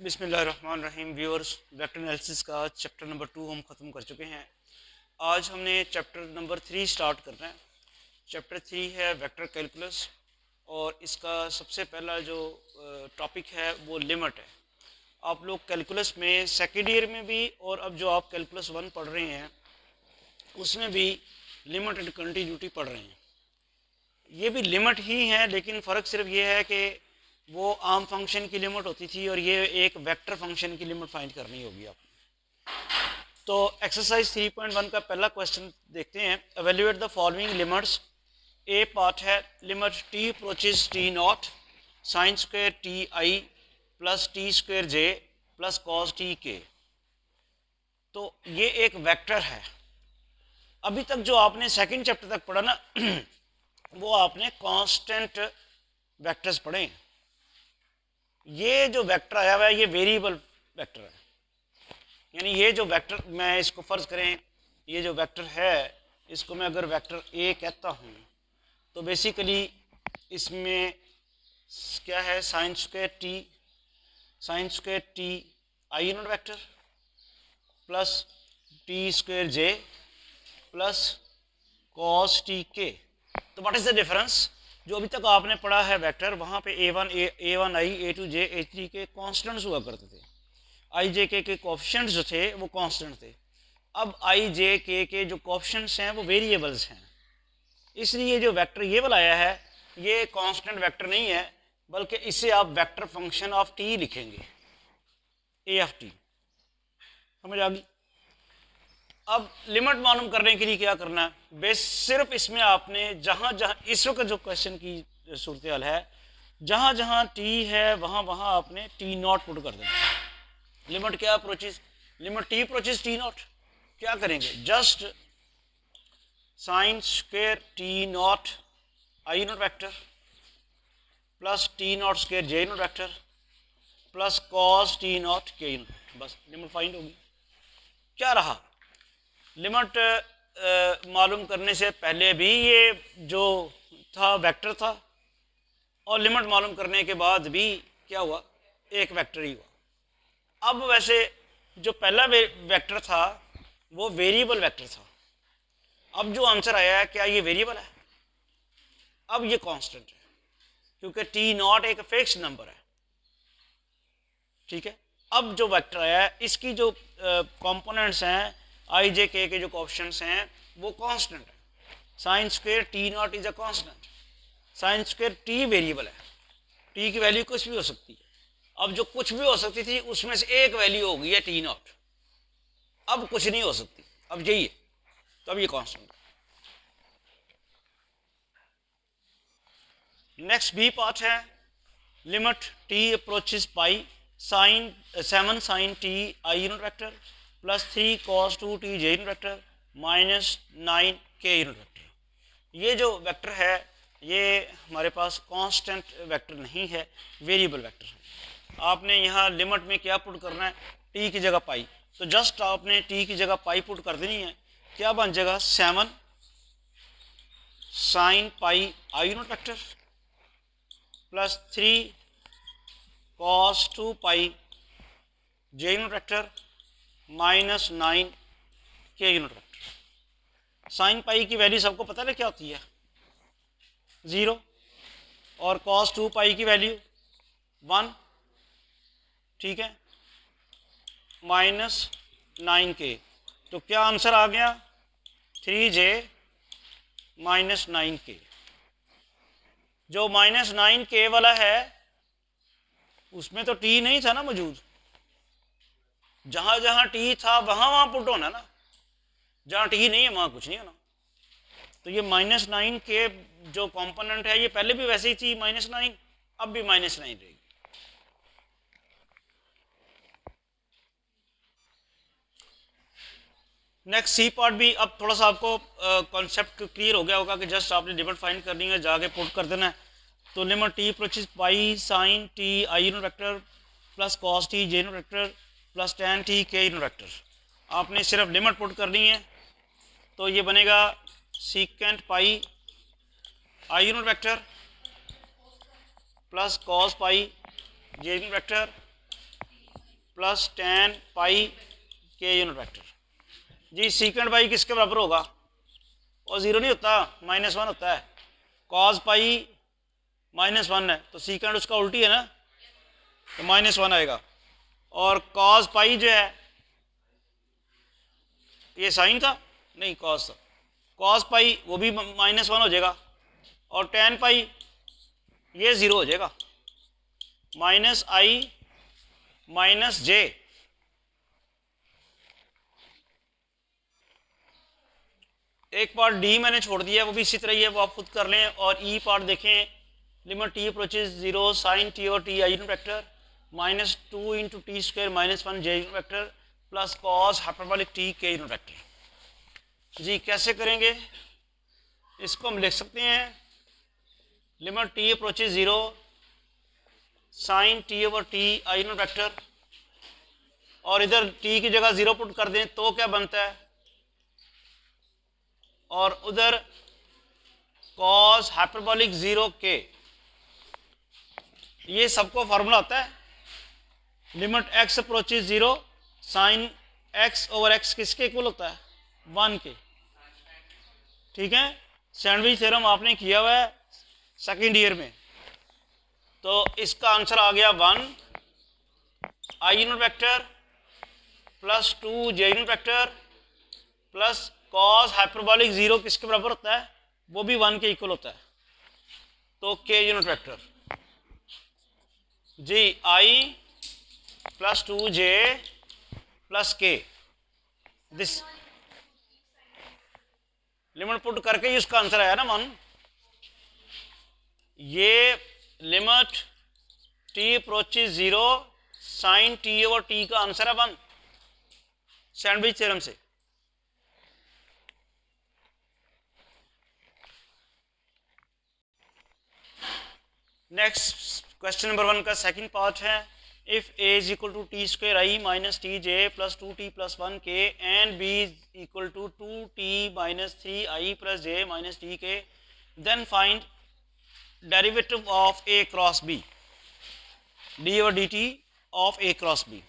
बिस्मिल्लाहिर्रहमानिर्रहीम viewers, vector analysis का chapter number 2 हम ख़त्म कर चुके हैं। आज हमने चैप्टर नंबर 3 स्टार्ट करना है। चैप्टर 3 है वेक्टर कैलकुलस और इसका सबसे पहला जो टॉपिक है वो लिमिट है। आप लोग कैलकुलस में सेकेंड ईयर में भी और अब जो आप कैलकुलस 1 पढ़ रहे हैं उसमें भी लिमिट एंड कंटिन्यूटी पढ़ रहे हैं। ये भी लिमिट ही है, लेकिन फ़र्क सिर्फ ये है कि वो आम फंक्शन की लिमिट होती थी और ये एक वेक्टर फंक्शन की लिमिट फाइंड करनी होगी आपको। तो एक्सरसाइज 3.1 का पहला क्वेश्चन देखते हैं। Evaluate the following limits. A part है limit t approaches t naught sine square t i plus t square j plus cos t k. तो ये एक वेक्टर है। अभी तक जो आपने सेकंड चैप्टर तक पढ़ा ना वो आपने कांस्टेंट वेक्टर्स पढ़े। ये जो वेक्टर आया हुआ है ये वेरिएबल वेक्टर है, यानी ये जो वेक्टर, मैं इसको फर्ज करें ये जो वेक्टर है इसको मैं अगर वेक्टर ए कहता हूँ तो बेसिकली इसमें क्या है, sign square t i unit vector plus t square j plus cos t k. तो व्हाट इज द डिफरेंस? जो अभी तक आपने पढ़ा है वेक्टर, वहाँ पे ए वन आई ए2 जे ए3 के कॉन्स्टेंट्स हुआ करते थे। आई जे के कोफिशिएंट्स जो थे वो कांस्टेंट थे। अब आई जे के जो कोफिशिएंट्स हैं वो वेरिएबल्स हैं। इसलिए जो वेक्टर ये वाला आया है ये कांस्टेंट वेक्टर नहीं है, बल्कि इसे आप वेक्टर फंक्शन ऑफ टी लिखेंगे, ए ऑफ टी। समझ आ गई? अब लिमिट मालूम करने के लिए क्या करना है, बेस सिर्फ इसमें आपने जहां जहां इस वक्त जो क्वेश्चन की सूरत हाल है, जहां जहां टी है वहां वहां आपने टी नॉट पुट कर देना। लिमिट क्या approaches, limit t approaches t not, क्या करेंगे, just sign square T not I not vector plus T not square J not vector plus cos T not के नॉट, बस लिमिट फाइंड होगी। क्या रहा, लिमिट मालूम करने से पहले भी ये जो था वेक्टर था और लिमिट मालूम करने के बाद भी क्या हुआ, एक वेक्टर ही हुआ। अब वैसे जो पहला वेक्टर था वो वेरिएबल वेक्टर था। अब जो आंसर आया है क्या ये वेरिएबल है? अब ये कांस्टेंट है क्योंकि टी नॉट एक फिक्स्ड नंबर है। ठीक है, अब जो वेक्टर आया है इसकी जो कंपोनेंट्स हैं आई जे के जो कोएफिशिएंट्स हैं वो कांस्टेंट है। Sign square T not is a constant, sign square T variable है, टी की वैल्यू कुछ भी हो सकती है। अब जो कुछ भी हो सकती थी उसमें से एक वैल्यू हो गई है टी नॉट, अब कुछ नहीं हो सकती, अब यही है, तो अब ये कांस्टेंट। नेक्स्ट बी पार्ट है limit t approaches pi sine 7 sine t i unit vector plus 3 cos 2 t j unit vector minus 9 k unit vector. ये जो वेक्टर है ये हमारे पास कांस्टेंट वेक्टर नहीं है, वेरिएबल वेक्टर है। आपने यहाँ लिमिट में क्या पुट करना है, टी की जगह पाई, तो जस्ट आपने टी की जगह पाई पुट कर देनी है। क्या बन जाएगा, 7 sine pi i unit vector plus 3 cos 2 pi j unit vector minus 9 k unit vector. Sine pi की वैल्यू सबको पता है क्या होती है, 0, और कॉस 2 पाई की वैल्यू 1, ठीक है, माइनस 9 के। तो क्या आंसर आ गया, 3j माइनस 9 के। जो माइनस 9 के वाला है उसमें तो टी नहीं था ना मौजूद, जहां जहां टी था वहां वहां पुट होना ना, जहां टी नहीं है वहां कुछ नहीं होना। तो ये माइनस 9 के जो कंपोनेंट है ये पहले भी वैसे ही थी -9, अब भी -9 रहेगी। नेक्स्ट सी पार्ट भी अब थोड़ा सा आपको कॉन्सेप्ट क्लियर हो गया होगा कि जस्ट आपने लिमिट फाइंड करनी है, जाके पुट कर देना है। तो limit t approaches pi sine t i unit vector plus cos t j unit vector plus tan t k unit vector, आपने सिर्फ लिमिट पुट करनी है। तो ये बनेगा secant pi i unit vector plus cos pi j unit vector plus tan pi k unit vector. जी सीकेंड पाई किसके बराबर होगा? और ज़ीरो नहीं होता, -1 होता है। कॉस पाई -1 है तो सीकेंड उसका उल्टी है ना, तो -1 आएगा। और कॉस पाई जो है ये साइन था, नहीं कॉस था, कॉस पाई वो भी -1 हो जाएगा। और टेन पाई ये 0 हो जाएगा, -i -j। एक पार्ट डी मैंने छोड़ दिया है, वो भी इसी तरह ही है, वो आप खुद कर लें। और ई पार्ट देखें, limit t approaches 0 sine t और t i unit vector -2 into t square -1 j unit vector plus cos hyperbolic t k unit vector. जी कैसे करेंगे इसको? हम लिख सकते हैं limit t approaches 0 sine t over t i unit vector, और इधर टी की जगह 0 पुट कर दें तो क्या बनता है, और उधर कॉस हाइपरबोलिक 0 के। ये सबको फार्मूला होता है, limit x approaches 0 sine x over x किसके इक्वल होता है? 1 के। ठीक है, सैंडविच थ्योरम आपने किया हुआ है सेकेंड ईयर में, तो इसका आंसर आ गया 1 i unit vector plus 2 J unit vector plus cos hyperbolic 0 किसके बराबर होता है? वो भी 1 के इक्वल होता है, तो k unit vector. G i plus 2j plus k, this limit put करके ही उसका आंसर आया ना 1। ये limit t approaches 0 sine t over t का आंसर है 1 सैंडविच थ्योरम से। नेक्स्ट क्वेश्चन नंबर 1 का सेकंड पार्ट है, if a is equal to t square i minus t j plus 2t प्लस 1 k and b is equal to 2t minus 3i plus j minus t k, then find derivative of a cross b d और d t of a cross b।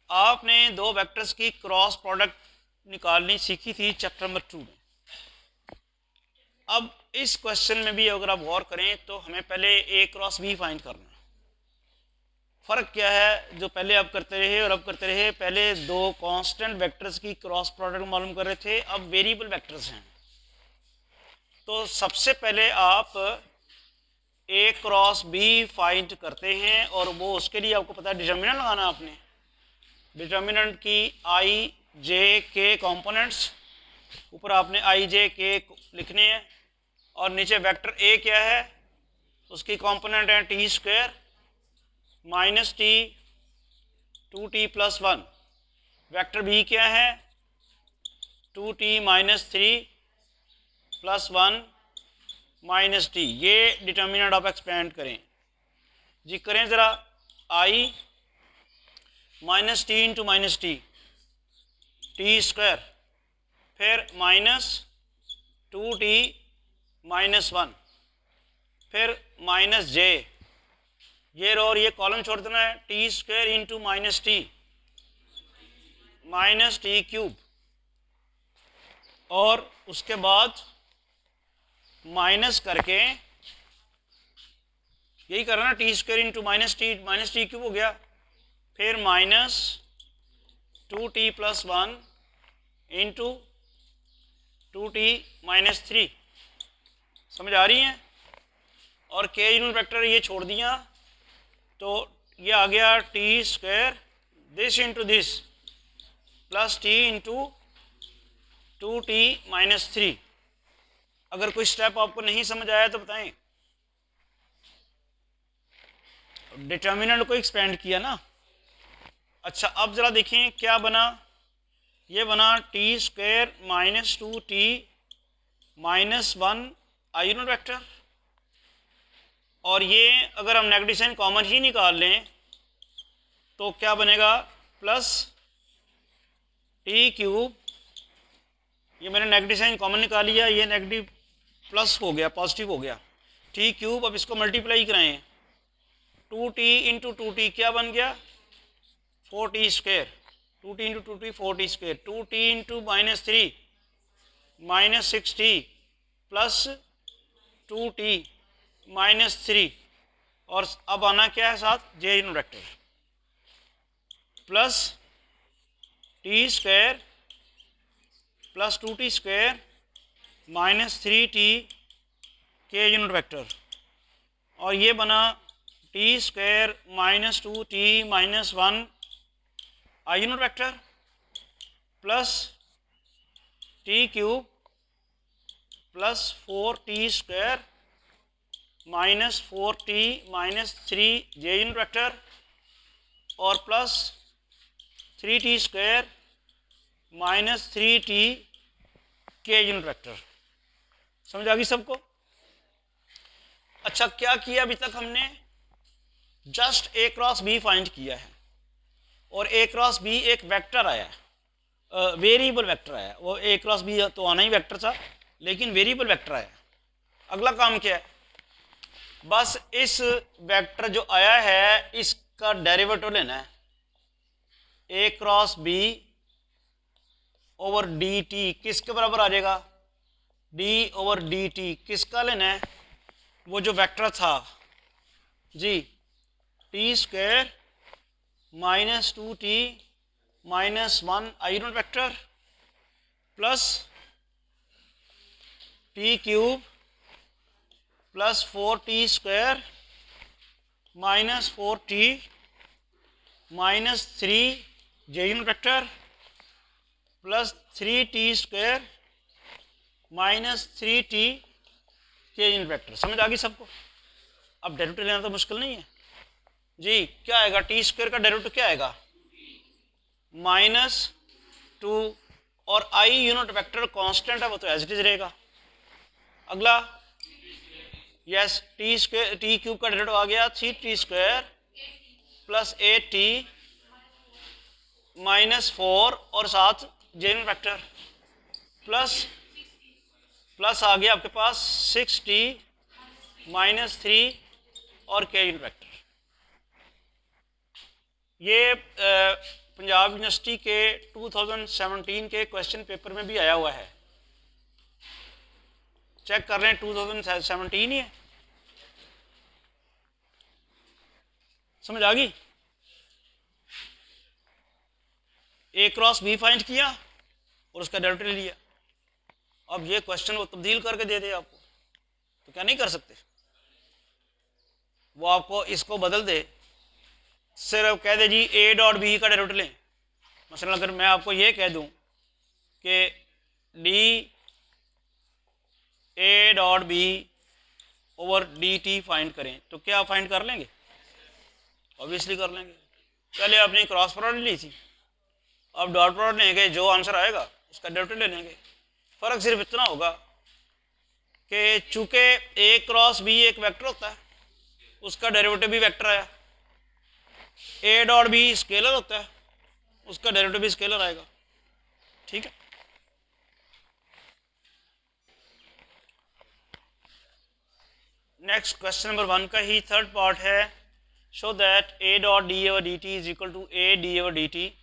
आपने दो vectors की cross product निकालनी सीखी थी chapter number 2 में। अब इस क्वेश्चन में भी अगर आप गौर करें तो हमें पहले a क्रॉस b फाइंड करना है। फ़र्क क्या है जो पहले आप करते रहे और अब करते रहे? पहले दो कांस्टेंट वेक्टर्स की क्रॉस प्रोडक्ट मालूम कर रहे थे, अब वेरिएबल वेक्टर्स हैं। तो सबसे पहले आप a क्रॉस b फाइंड करते हैं, और वो उसके लिए आपको पता है डिटर्मिनेंट लगाना आपने। डिटर्मिनेंट की i j k कंपोनेंट्स, ऊपर आपने i j k लिखने हैं, और नीचे वेक्टर a क्या है, उसकी कंपोनेंट है T square minus T 2t प्लस 1। वेक्टर b क्या है, 2t minus 3 plus 1 minus T. ये डिटर्मिनेंट आप एक्सपेंड करें जी, करें ज़रा। i minus T into minus T, T square, फिर माइनस 2t माइनस 1, फिर माइनस जे, ये रो और ये कॉलम छोड़ देना है, T square into minus T cube, और उसके बाद माइनस करके यही करना ना, T square into minus T cube हो गया, फिर माइनस 2t प्लस 1 इंटू 2t माइनस 3। समझ आ रही है? और के यूनिट वेक्टर ये छोड़ दिया, तो ये आ गया T square this into this plus T into 2t minus 3। अगर कोई स्टेप आपको नहीं समझ आया तो बताएं। डिटर्मिनेंट को एक्सपेंड किया ना। अच्छा, अब ज़रा देखें क्या बना। ये बना t square minus 2t minus 1 i unit vector, और ये अगर हम नेगेटिव साइन कॉमन ही निकाल लें तो क्या बनेगा, प्लस टी क्यूब, ये मैंने नेगेटिव साइन कॉमन निकाल लिया, ये नेगेटिव प्लस हो गया, पॉजिटिव हो गया, टी क्यूब। अब इसको मल्टीप्लाई कराएं, 2t इंटू 2t क्या बन गया, 4t square, 2t into 2t 4t square, 2t into -3 -6t plus 2t -3, और अब आना क्या है साथ, j unit vector plus t square plus 2t square -3t k unit vector, और ये बना t square -2t -1 i unit vector plus t cube plus 4t square -4t -3 j unit vector, और plus 3t square -3t k unit vector. समझ आ गई सबको? अच्छा, क्या किया अभी तक हमने, just A cross B find किया है, और ए क्रॉस बी एक वेक्टर आया है, वेरिएबल वेक्टर आया, वो ए क्रॉस बी तो आना ही वेक्टर था, लेकिन वेरिएबल वेक्टर आया। अगला काम क्या है, बस इस वेक्टर जो आया है इसका डेरिवेटिव लेना है, a cross b over d t किसके बराबर आ जाएगा, डी ओवर डी टी किसका लेना है, वो जो वेक्टर था जी, t square -2t -1 i unit vector plus t cube plus 4t square -4t -3 j unit vector plus 3t square -3t k unit vector. समझ आ गई सबको? अब डेरिवेटिव लेना तो मुश्किल नहीं है जी। क्या आएगा, टी स्क्वायर का डेरिवेटिव क्या आएगा, -2, और आई यूनिट वेक्टर कांस्टेंट है, वो तो एज इट इज रहेगा। अगला yes, T square T cube का डेरिवेटिव आ गया 3t स्क्वायर प्लस 8t -4 और साथ जे यूनिट वेक्टर प्लस आ गया आपके पास 6t -3 और के यूनिट वेक्टर। ये पंजाब यूनिवर्सिटी के 2017 के क्वेश्चन पेपर में भी आया हुआ है, चेक कर रहे हैं, 2017 ही है। समझ आ गई? ए क्रॉस बी फाइंड किया और उसका डेरिवेटिव लिया। अब ये क्वेश्चन वो तब्दील करके दे दे आपको, तो क्या नहीं कर सकते? वो आपको इसको बदल दे, सिर्फ कह दे जी ए डॉट बी का डेरिवेटिव लें। मसलन अगर मैं आपको ये कह दूं कि d A dot B over d t find करें, तो क्या आप फाइंड कर लेंगे? ऑब्वियसली कर लेंगे। पहले आपने क्रॉस प्रोडक्ट ली थी, अब डॉट प्रोडक्ट लेंगे, जो आंसर आएगा उसका डेरिवेटिव ले लेंगे। फ़र्क सिर्फ इतना होगा कि चूंकि ए क्रॉस बी एक वेक्टर होता है, उसका डेरिवेटिव भी वेक्टर आया, ए डॉट बी स्केलर होता है, उसका डेरिवेटिव भी स्केलर आएगा। ठीक है, नेक्स्ट क्वेश्चन नंबर 1 का ही थर्ड पार्ट है, show that A dot d over d t is equal to A d over d t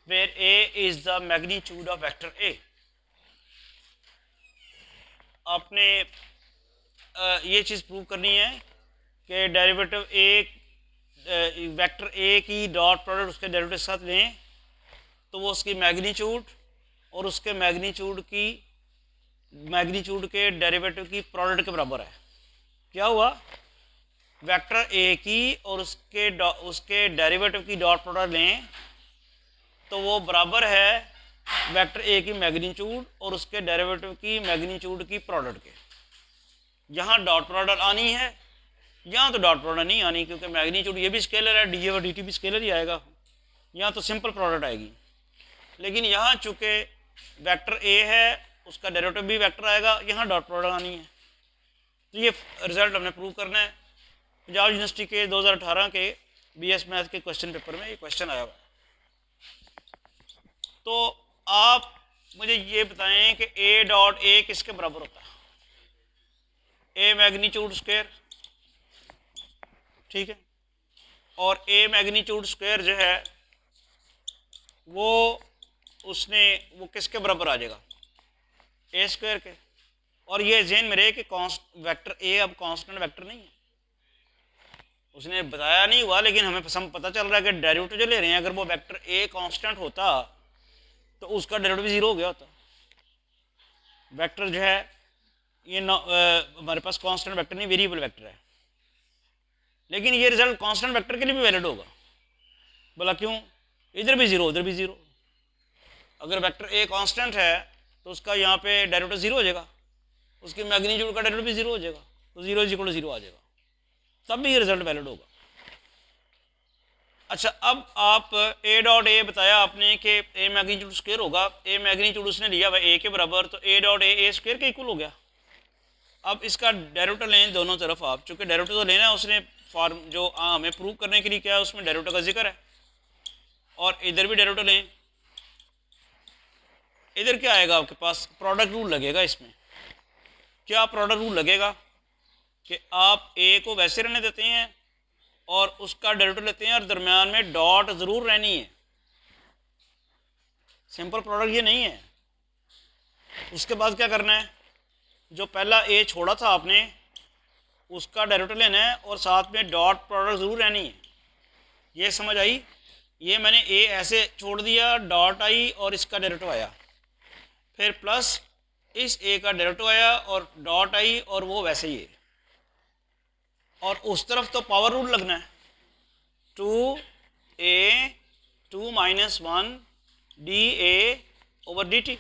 where A is the magnitude of vector A. आपने ये चीज़ prove करनी है कि डेरिवेटिव ए वेक्टर ए की dot product उसके derivative के साथ लें तो वो उसकी मैग्नीट्यूड और उसके मैग्नीट्यूड के डेरिवेटिव की प्रोडक्ट के बराबर है। क्या हुआ, वेक्टर ए की और उसके डेरिवेटिव की डॉट प्रोडक्ट लें तो वो बराबर है वेक्टर ए की मैग्नीट्यूड और उसके डेरिवेटिव की मैग्नीट्यूड की प्रोडक्ट के। यहाँ डॉट प्रोडक्ट आनी है, यहाँ तो डॉट प्रोडक्ट नहीं आनी, क्योंकि मैग्नीट्यूड ये भी स्केलर है, डी और डी टी भी स्केलर ही आएगा, यहाँ तो सिंपल प्रोडक्ट आएगी। लेकिन यहाँ चूँकि वेक्टर ए है उसका डेरिवेटिव भी वेक्टर आएगा, यहाँ डॉट प्रोडक्ट आनी है। तो ये रिजल्ट हमने प्रूव करना है। पंजाब यूनिवर्सिटी के 2018 के बीएस मैथ के क्वेश्चन पेपर में ये क्वेश्चन आया हुआ। तो आप मुझे ये बताएं कि ए डॉट ए किसके बराबर होता है? ए मैग्नीट्यूड स्क्वायर, ठीक है, और ए मैग्नीट्यूड स्क्वायर जो है वो किसके बराबर आ जाएगा, ए स्क्वायर के। और ये जेन में रहे कि वेक्टर ए अब कांस्टेंट वेक्टर नहीं है, उसने बताया नहीं हुआ, लेकिन हमें पता चल रहा है कि डेरिवेटिव जो ले रहे हैं अगर वो वेक्टर ए कांस्टेंट होता तो उसका डेरिवेटिव भी 0 हो गया होता। वेक्टर जो है ये हमारे पास कांस्टेंट वेक्टर नहीं, वेरिएबल वेक्टर है, लेकिन ये रिजल्ट कांस्टेंट वेक्टर के लिए भी वैलिड होगा। बोला क्यों, इधर भी 0 उधर भी 0। अगर वेक्टर ए कांस्टेंट है तो उसका यहाँ पे डेरिवेटिव 0 हो जाएगा, उसकी मैग्नीट्यूड का डेरिवेटिव भी 0 हो जाएगा, तो 0 = 0 आ जाएगा, तब भी ये रिजल्ट वैलिड होगा। अच्छा, अब आप ए डॉट ए बताया आपने कि ए मैग्नीट्यूड स्क्वायर होगा, ए मैग्नीट्यूड उसने लिया हुआ ए के बराबर, तो ए डॉट ए स्क्वायर के इक्वल हो गया। अब इसका डेरिवेटिव लें दोनों तरफ आप, चूँकि डेरिवेटिव तो लेना है उसने, फॉर्म जो हमें प्रूव करने के लिए क्या है उसमें डेरिवेटिव का जिक्र है, और इधर भी डेरिवेटिव लें। इधर क्या आएगा आपके पास, प्रोडक्ट रूल लगेगा इसमें। क्या प्रोडक्ट रूल लगेगा कि आप ए को वैसे रहने देते हैं और उसका डेरिवेटिव लेते हैं और दरम्यान में डॉट ज़रूर रहनी है। सिंपल प्रोडक्ट ये नहीं है। उसके बाद क्या करना है, जो पहला ए छोड़ा था आपने उसका डेरिवेटिव लेना है और साथ में डॉट प्रोडक्ट ज़रूर रहनी है। ये समझ आई, ये मैंने ए ऐसे छोड़ दिया, डॉट आई और इसका डेरिवेटिव आया, फिर प्लस इस ए का डेरिवेटिव आया और डॉट आई और वो वैसे ही है। और उस तरफ तो पावर रूल लगना है, 2a 2 - 1 dA/dt।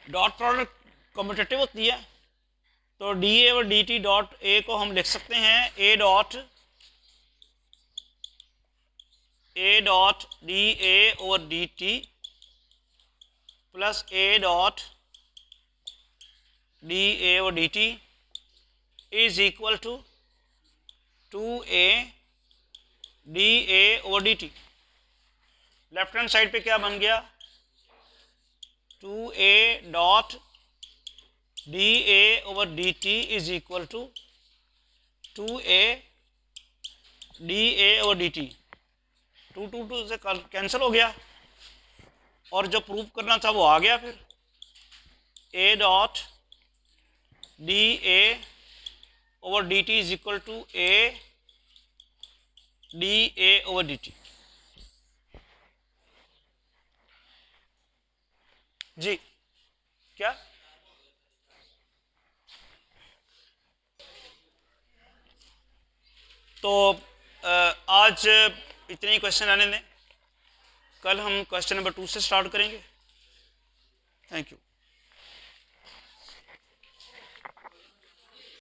Dot product commutative होती है, तो dA/dt डॉट ए को हम लिख सकते हैं a dot dA/dt plus a dot dA/dt is equal to 2a dA/dt। Left hand side पे क्या बन गया, 2a dot dA/dt is equal to 2a dA/dt। 2 2 2 से कैंसिल हो गया और जो प्रूफ करना था वो आ गया। फिर a dot dA/dt is equal to a dA/dt। जी क्या, तो आज इतने ही क्वेश्चन आने दें, कल हम क्वेश्चन नंबर 2 से स्टार्ट करेंगे। Thank you.